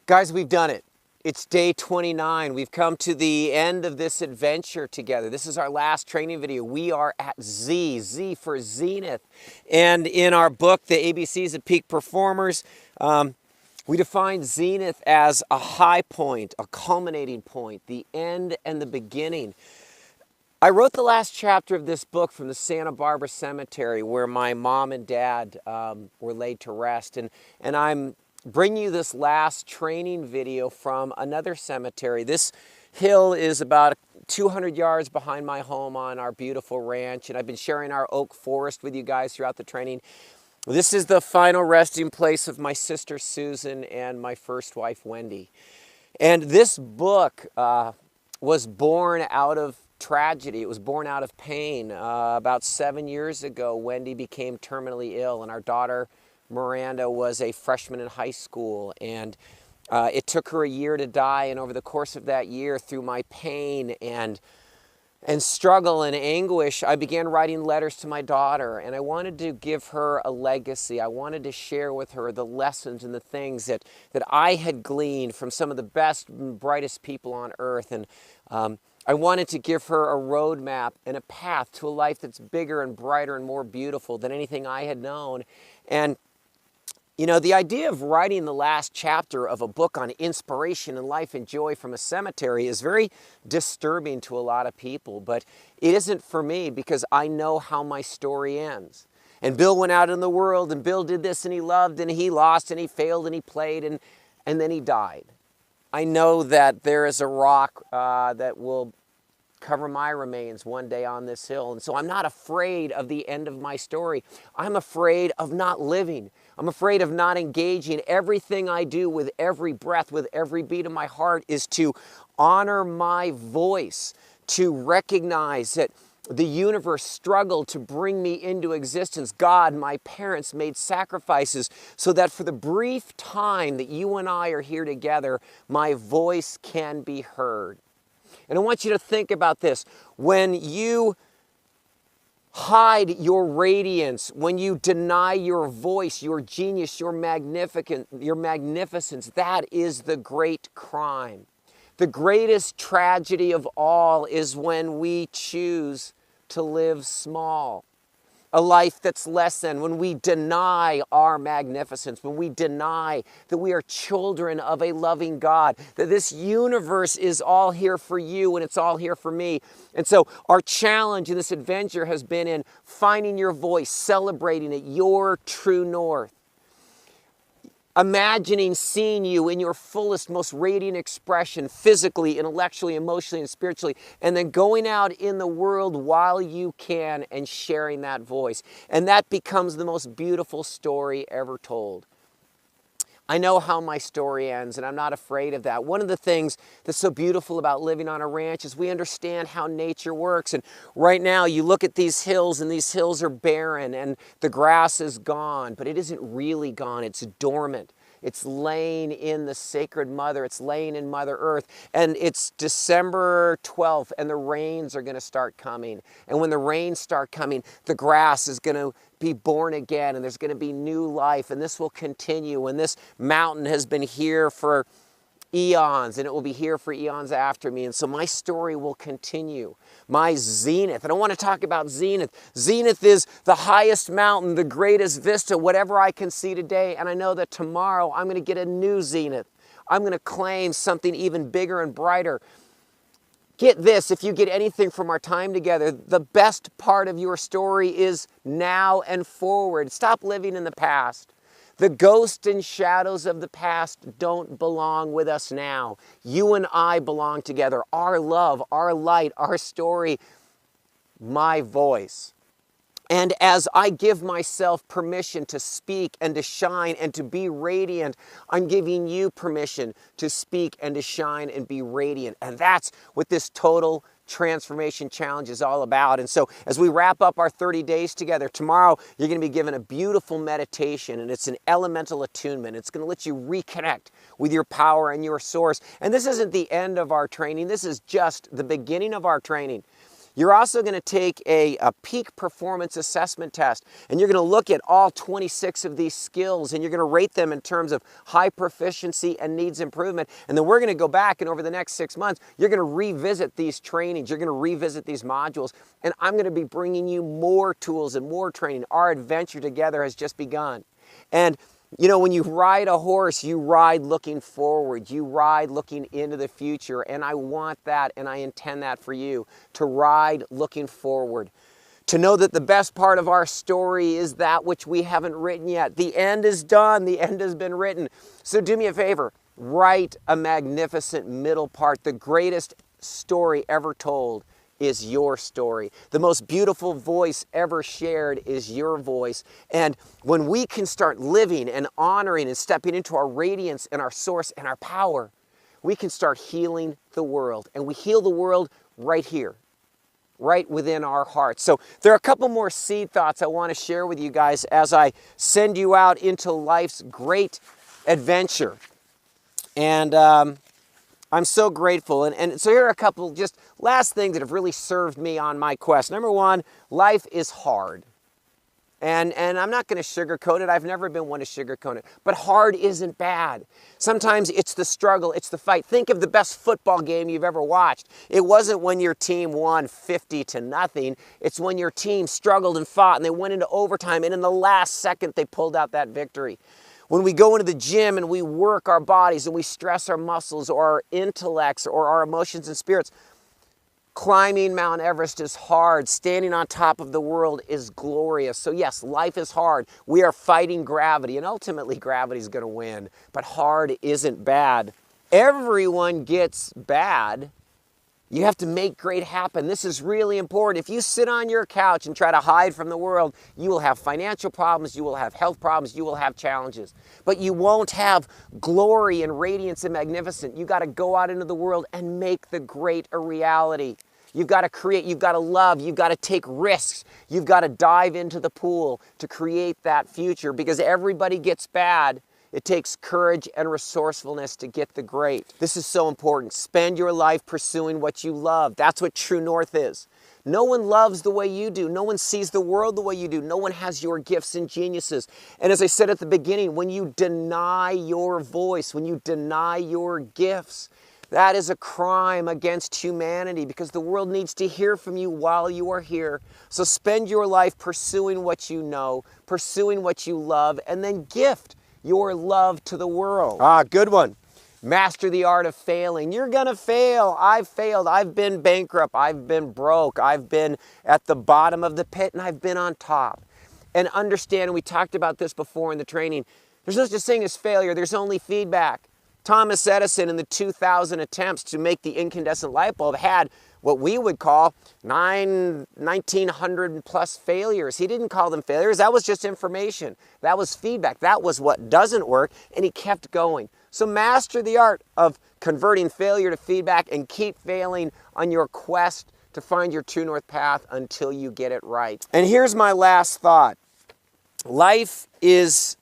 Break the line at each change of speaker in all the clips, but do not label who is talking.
Guys, we've done it. It's day 29. We've come to the end of this adventure together. This is our last training video. We are at Z for Zenith. And in our book, The ABCs of Peak Performers, we define zenith as a high point, a culminating point, the end and the beginning. I wrote the last chapter of this book from the Santa Barbara Cemetery where my mom and dad were laid to rest. And I'm bringing you this last training video from another cemetery. This hill is about 200 yards behind my home on our beautiful ranch, and I've been sharing our oak forest with you guys throughout the training. This is the final resting place of my sister Susan and my first wife Wendy. And this book was born out of tragedy. It was born out of pain. About 7 years ago, Wendy became terminally ill, and our daughter Miranda was a freshman in high school, and it took her a year to die. And over the course of that year, through my pain and struggle and anguish, I began writing letters to my daughter, and I wanted to give her a legacy. I wanted to share with her the lessons and the things that I had gleaned from some of the best and brightest people on earth. And I wanted to give her a roadmap and a path to a life that's bigger and brighter and more beautiful than anything I had known. And you know, the idea of writing the last chapter of a book on inspiration and life and joy from a cemetery is very disturbing to a lot of people, but it isn't for me because I know how my story ends. And Bill went out in the world, and Bill did this, and he loved, and he lost, and he failed, and he played, and then he died. I know that there is a rock that will cover my remains one day on this hill. And so I'm not afraid of the end of my story. I'm afraid of not living. I'm afraid of not engaging. Everything I do with every breath, with every beat of my heart, is to honor my voice, to recognize that the universe struggled to bring me into existence. God, my parents made sacrifices so that for the brief time that you and I are here together, my voice can be heard. And I want you to think about this. When you hide your radiance, when you deny your voice, your genius, your magnificence, that is the great crime. The greatest tragedy of all is when we choose to live small. A life that's less than, when we deny our magnificence, when we deny that we are children of a loving God, that this universe is all here for you and it's all here for me. And so our challenge in this adventure has been in finding your voice, celebrating it, your true north. Imagining seeing you in your fullest, most radiant expression, physically, intellectually, emotionally, and spiritually, and then going out in the world while you can and sharing that voice. And that becomes the most beautiful story ever told. I know how my story ends, and I'm not afraid of that. One of the things that's so beautiful about living on a ranch is we understand how nature works. And right now, you look at these hills, and these hills are barren, and the grass is gone, but it isn't really gone. It's dormant. It's laying in the sacred mother. It's laying in Mother Earth. And it's December 12th, and the rains are going to start coming. And when the rains start coming, the grass is going to be born again, and there's going to be new life, and this will continue. And this mountain has been here for eons, and it will be here for eons after me. And so my story will continue. My zenith. And I want to talk about zenith. Zenith is the highest mountain, the greatest vista, whatever I can see today. And I know that tomorrow I'm going to get a new zenith. I'm going to claim something even bigger and brighter. Get this, if you get anything from our time together, the best part of your story is now and forward. Stop living in the past. The ghosts and shadows of the past don't belong with us now. You and I belong together. Our love, our light, our story, my voice. And as I give myself permission to speak and to shine and to be radiant, I'm giving you permission to speak and to shine and be radiant. And that's what this total transformation challenge is all about. And so as we wrap up our 30 days together, tomorrow you're going to be given a beautiful meditation, and it's an elemental attunement. It's going to let you reconnect with your power and your source. And this isn't the end of our training. This is just the beginning of our training. You're also going to take a peak performance assessment test, and you're going to look at all 26 of these skills, and you're going to rate them in terms of high proficiency and needs improvement. And then we're going to go back, and over the next 6 months, you're going to revisit these trainings, you're going to revisit these modules, and I'm going to be bringing you more tools and more training. Our adventure together has just begun. And you know, when you ride a horse, you ride looking forward, you ride looking into the future, and I want that and I intend that for you, to ride looking forward, to know that the best part of our story is that which we haven't written yet. The end is done, the end has been written. So do me a favor, write a magnificent middle part. The greatest story ever told is your story. The most beautiful voice ever shared is your voice. And when we can start living and honoring and stepping into our radiance and our source and our power, we can start healing the world. And we heal the world right here, right within our hearts. So there are a couple more seed thoughts I want to share with you guys as I send you out into life's great adventure. And I'm so grateful. And so here are a couple just last things that have really served me on my quest. Number one, life is hard. And I'm not going to sugarcoat it. I've never been one to sugarcoat it. But hard isn't bad. Sometimes it's the struggle, it's the fight. Think of the best football game you've ever watched. It wasn't when your team won 50-0. It's when your team struggled and fought and they went into overtime, and in the last second they pulled out that victory. When we go into the gym and we work our bodies and we stress our muscles or our intellects or our emotions and spirits, climbing Mount Everest is hard. Standing on top of the world is glorious. So yes, life is hard. We are fighting gravity, and ultimately gravity is going to win. But hard isn't bad. Everyone gets bad. You have to make great happen. This is really important. If you sit on your couch and try to hide from the world, you will have financial problems, you will have health problems, you will have challenges. But you won't have glory and radiance and magnificence. You got to go out into the world and make the great a reality. You've got to create, you've got to love, you've got to take risks, you've got to dive into the pool to create that future, because everybody gets bad. It takes courage and resourcefulness to get the great. This is so important. Spend your life pursuing what you love. That's what true north is. No one loves the way you do. No one sees the world the way you do. No one has your gifts and geniuses. And as I said at the beginning, when you deny your voice, when you deny your gifts, that is a crime against humanity, because the world needs to hear from you while you are here. So spend your life pursuing what you know, pursuing what you love, and then gift your love to the world. Good one. Master the art of failing. You're gonna fail. I've failed. I've been bankrupt. I've been broke. I've been at the bottom of the pit, and I've been on top. And understand, and we talked about this before in the training, there's no such thing as failure. There's only feedback. Thomas Edison, in the 2,000 attempts to make the incandescent light bulb, had what we would call 1,900 plus failures. He didn't call them failures. That was just information. That was feedback. That was what doesn't work, and he kept going. So master the art of converting failure to feedback and keep failing on your quest to find your true north path until you get it right. And here's my last thought. Life is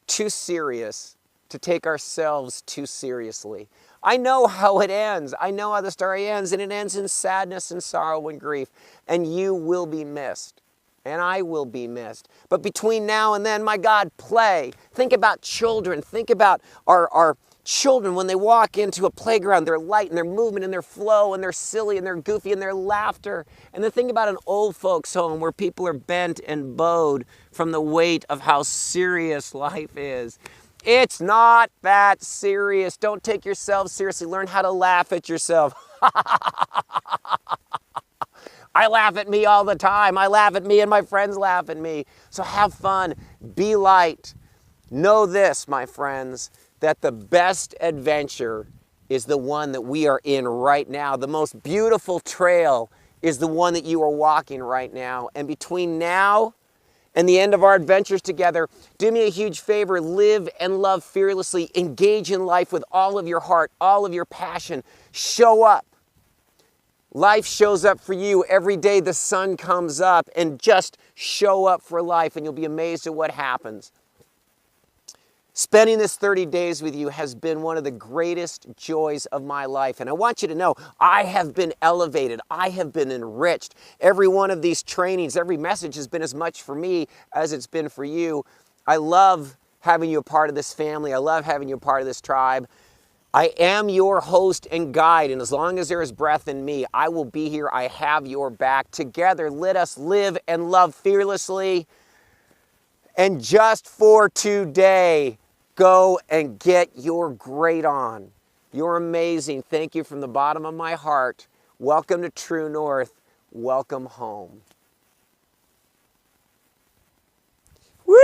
too serious to take ourselves too seriously. I know how it ends. I know how the story ends, and it ends in sadness and sorrow and grief. And you will be missed, and I will be missed. But between now and then, my God, play. Think about children. Think about our children when they walk into a playground. They're light and their movement and their flow, and they're silly and they're goofy and their laughter. And then think about an old folks home where people are bent and bowed from the weight of how serious life is. It's not that serious. Don't take yourself seriously. Learn how to laugh at yourself. I laugh at me all the time. I laugh at me and my friends laugh at me. So have fun. Be light. Know this, my friends, that the best adventure is the one that we are in right now. The most beautiful trail is the one that you are walking right now. And between now and the end of our adventures together, do me a huge favor, live and love fearlessly, engage in life with all of your heart, all of your passion, show up. Life shows up for you every day the sun comes up, and just show up for life and you'll be amazed at what happens. Spending this 30 days with you has been one of the greatest joys of my life. And I want you to know, I have been elevated. I have been enriched. Every one of these trainings, every message has been as much for me as it's been for you. I love having you a part of this family. I love having you a part of this tribe. I am your host and guide, and as long as there is breath in me, I will be here. I have your back. Together, let us live and love fearlessly. And just for today, go and get your great on. You're amazing. Thank you from the bottom of my heart. Welcome to True North. Welcome home. Woo!